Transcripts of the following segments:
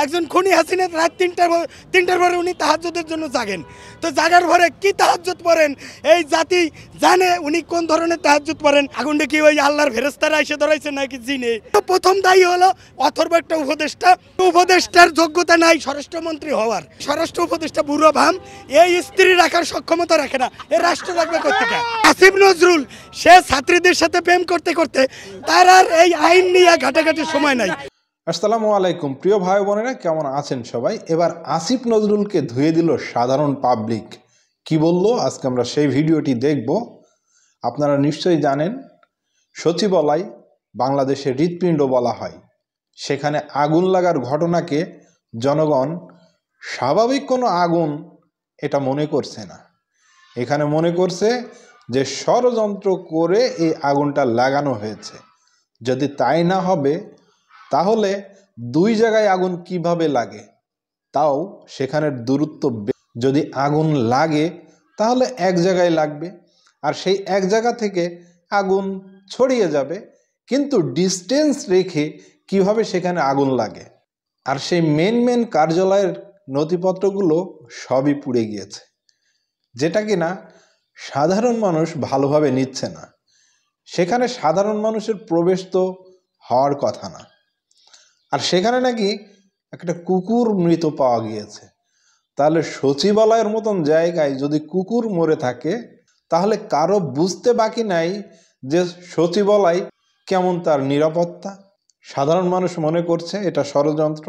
একজন খুনি হাসিনা রাত তিনটার পরে উনি তাহাজ্জুদের জন্য জাগেন। তো জাগার পরে কি তাহাজ্জুদ পড়েন এই জাতি জানে উনি কোন ধরনের তাহাজ্জুদ পড়েন। আগুনটা কি ওই আল্লাহর ফেরেশতারা এসে ধরাইছে নাকি জিনে? তো প্রথম দায়ী হলো অথর্ব একটা উপদেষ্টার যোগ্যতা নাই স্বরাষ্ট্রমন্ত্রী হওয়ার। স্বরাষ্ট্র উপদেষ্টা বুড়ো ভাম, এই স্ত্রী রাখার সক্ষমতা রাখে না, এ রাষ্ট্র রাখবে কোত্থেকে? আসিফ নজরুল সে ছাত্রীদের সাথে প্রেম করতে করতে তার আর এই আইন নিয়ে ঘাটাঘাটির সময় নাই। আসসালামু আলাইকুম প্রিয় ভাই বোনেরা, কেমন আছেন সবাই? এবার আসিফ নজরুলকে ধুয়ে দিল সাধারণ পাবলিক। কি বলল আজকে আমরা সেই ভিডিওটি দেখব। আপনারা নিশ্চয়ই জানেন সচিবালয় বাংলাদেশের হৃৎপিণ্ড বলা হয়। সেখানে আগুন লাগার ঘটনাকে জনগণ স্বাভাবিক কোনো আগুন এটা মনে করছে না। এখানে মনে করছে যে ষড়যন্ত্র করে এই আগুনটা লাগানো হয়েছে। যদি তাই না হবে তাহলে দুই জায়গায় আগুন কিভাবে লাগে, তাও সেখানের দূরত্ব যদি আগুন লাগে তাহলে এক জায়গায় লাগবে, আর সেই এক জায়গা থেকে আগুন ছড়িয়ে যাবে, কিন্তু ডিস্টেন্স রেখে কিভাবে সেখানে আগুন লাগে। আর সেই মেন কার্যালয়ের নথিপত্রগুলো সবই পুড়ে গিয়েছে, যেটা কিনা সাধারণ মানুষ ভালোভাবে নিচ্ছে না। সেখানে সাধারণ মানুষের প্রবেশ তো হওয়ার কথা না। আর সেখানে নাকি একটা কুকুর মৃত পাওয়া গিয়েছে। তাহলে সচিবালয়ের মতন জায়গায় যদি কুকুর মরে থাকে তাহলে কারো বুঝতে বাকি নাই যে সচিবালয় কেমন তার নিরাপত্তা। সাধারণ মানুষ মনে করছে এটা ষড়যন্ত্র।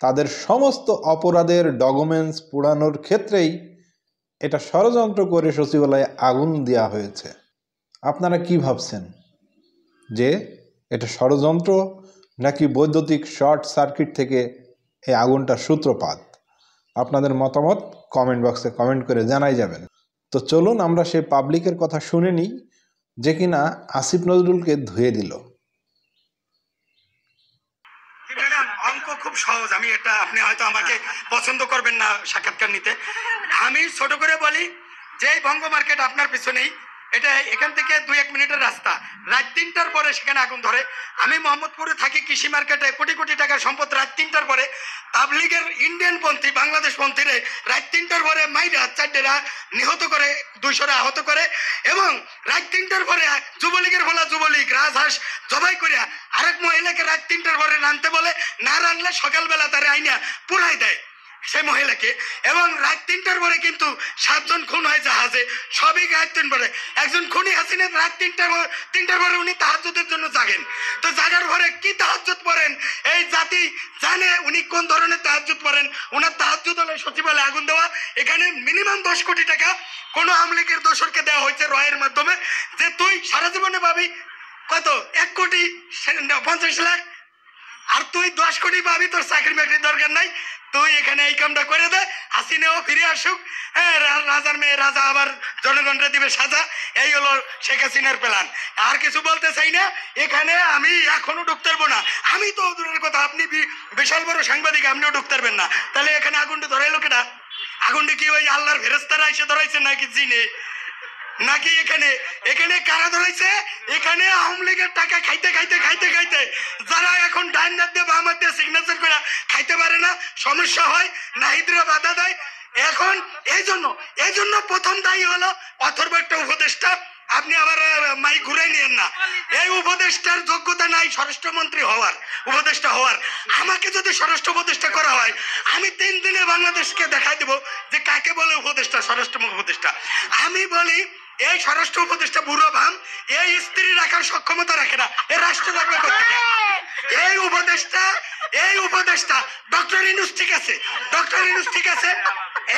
তাদের সমস্ত অপরাধের ডকুমেন্টস পোড়ানোর ক্ষেত্রেই এটা ষড়যন্ত্র করে সচিবালয়ে আগুন দেওয়া হয়েছে। আপনারা কি ভাবছেন যে এটা ষড়যন্ত্র নাকি বৈদ্যুতিক শর্ট সার্কিট থেকে এই আগুনটার সূত্রপাত? আপনাদের মতামত কমেন্ট বক্সে কমেন্ট করে জানাই যাবেন। তো চলুন আমরা সেই পাবলিকের কথা শুনে নিই যে কিনা আসিফ নজরুলকে ধুয়ে দিল। অঙ্ক খুব সহজ, আমি এটা আপনি হয়তো আমাকে পছন্দ করবেন না সাক্ষাৎকার নিতে। আমি ছোট করে বলি যে বঙ্গ মার্কেট আপনার পিছনেই, এটা এখান থেকে 2-1 মিনিটের রাস্তা। রাত 3টার পরে সেখানে আগুন ধরে। আমি মোহাম্মদপুরে থাকি, কৃষি মার্কেটে কোটি কোটি টাকার সম্পদ রাত 3টার পরে তাবলিগের ইন্ডিয়ান পন্থী বাংলাদেশ পন্থীরে রাত 3টার পরে মাইরা 4টা নিহত করে, 200 আহত করে, এবং রাত 3টার পরে যুবলীগের বলা যুবলীগ রাজহাঁস জবাই করিয়া আরেক মহিলাকে রাত 3টার পরে রানতে বলে, না রানলে সকালবেলা তারে আইনা পুরাই দেয় সেই মহিলাকে। এবং রাত 3টার পরে কিন্তু 7 জন খুন হয় জাহাজে, সবই রাত 3 পরে। একজন খুনি হাসিনা রাত 3টার পরে উনি তাহাজ্জুদের জন্য জাগেন। তো জাগার পরে কি তাহাজ্জুদ পড়েন এই জাতি জানে উনি কোন ধরনের তাহাজ্জুদ পড়েন। ওনার তাহাজ্জুদ হলে সচিবালয়ে আগুন দেওয়া। এখানে মিনিমাম 10 কোটি টাকা কোনো আমলিগের দোসরকে দেওয়া হয়েছে রয়ের মাধ্যমে, যে তুই সারা জীবনে পাবি কত 1,50,00,000, আর তুই 10 কোটি পাবি, তোর চাকরি বাকরির দরকার নাই, তুই এখানে এই কামটা করে দে, হাসিনাও ফিরে আসুক, হ্যাঁ রাজার মেয়ে রাজা আবার জনগণরা দিবে সাজা। এই হলো শেখ হাসিনার প্ল্যান। আর কিছু বলতে চাই না, এখানে আমি এখনো ঢুকতে পারবো না। আমি তো দূরের কথা, আপনি বিশাল বড় সাংবাদিক, আপনিও ঢুকতে পারবেন না। তাহলে এখানে আগুনটা ধরাইলো কেটা? আগুনটা কি ওই আল্লাহর ফেরেশতারা এসে ধরাইছে নাকি জিনে? নাকি এখানে কারা ধরেছে? এখানে আওয়ামী লীগের টাকা খাইতে যারা এখন ডাইন রাত দিয়ে বাম হাত দিয়ে সিগনেচার করে খাইতে পারে না, সমস্যা হয়, নাহিদরা বাধা দেয়। এখন এই জন্য প্রথম দায়ী হলো অথর্ব একটা উপদেষ্টা। আপনি আবার মাইক ঘুরাই নিয়েন না। এই উপদেষ্টার যোগ্যতা নাই স্বরাষ্ট্রমন্ত্রী হওয়ার, উপদেষ্টা হওয়ার। আমাকে যদি স্বরাষ্ট্র উপদেষ্টা করা হয়, আমি 3 দিনে বাংলাদেশকে দেখাই দেবো যে কাকে বলে উপদেষ্টা, স্বরাষ্ট্র উপদেষ্টা। আমি বলি এই স্বরাষ্ট্র উপদেষ্টা বুড়ো ভাম, এই স্ত্রী রাখার সক্ষমতা রাখে না, এ রাষ্ট্র রাখবে কোত্থেকে? এই উপদেষ্টা ডক্টর ইউনূস ঠিক আছে,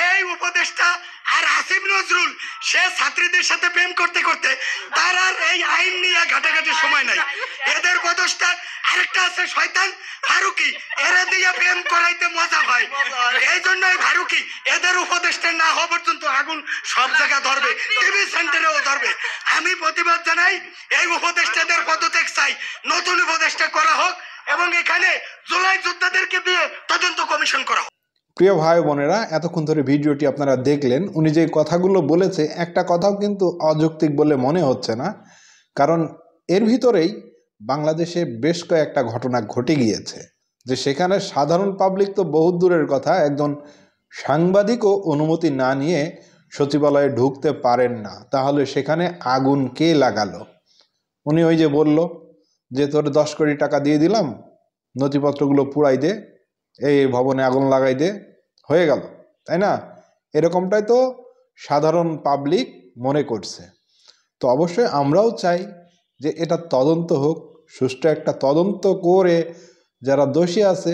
এই উপদেষ্টা। আর আসিফ নজরুল সে ছাত্রীদের সাথে প্রেম করতে করতে তার আর এই আইন নিয়ে ঘাটাঘাটির সময় নাই। এদের উপদেষ্টা আরেকটা আছে শয়তান ফারুকি, এরা দিয়ে প্রেম করাইতে মজা হয়। এই জন্যই ফারুকি এদের উপদেষ্টা না হওয়া পর্যন্ত আগুন সব জায়গায় ধরবে, টিভি সেন্টারেও ধরবে। আমি প্রতিবাদ জানাই, এই উপদেষ্টাদের পদত্যাগ চাই, নতুন উপদেষ্টা করা হোক, এবং এখানে জুলাই যোদ্ধাদেরকে দিয়ে তদন্ত কমিশন করা হোক। প্রিয় ভাই বোনেরা, এতক্ষণ ধরে ভিডিওটি আপনারা দেখলেন। উনি যে কথাগুলো বলেছে একটা কথাও কিন্তু অযৌক্তিক বলে মনে হচ্ছে না, কারণ এর ভিতরেই বাংলাদেশে বেশ কয়েকটা ঘটনা ঘটে গিয়েছে। যে সেখানে সাধারণ পাবলিক তো বহুত দূরের কথা, একজন সাংবাদিকও অনুমতি না নিয়ে সচিবালয়ে ঢুকতে পারেন না। তাহলে সেখানে আগুন কে লাগালো? উনি ওই যে বলল যে তোর 10 কোটি টাকা দিয়ে দিলাম, নথিপত্রগুলো পুড়াই দে, এই ভবনে আগুন লাগাই দে, হয়ে গেল, তাই না? এরকমটাই তো সাধারণ পাবলিক মনে করছে। তো অবশ্যই আমরাও চাই যে এটা তদন্ত হোক, সুষ্ঠু একটা তদন্ত করে যারা দোষী আছে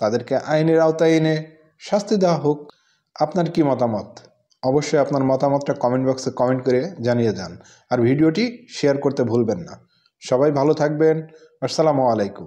তাদেরকে আইনের আওতায় এনে শাস্তি দেওয়া হোক। আপনার কি মতামত? অবশ্যই আপনার মতামতটা কমেন্ট বক্সে কমেন্ট করে জানিয়ে যান, আর ভিডিওটি শেয়ার করতে ভুলবেন না। সবাই ভালো থাকবেন। আসসালামু আলাইকুম।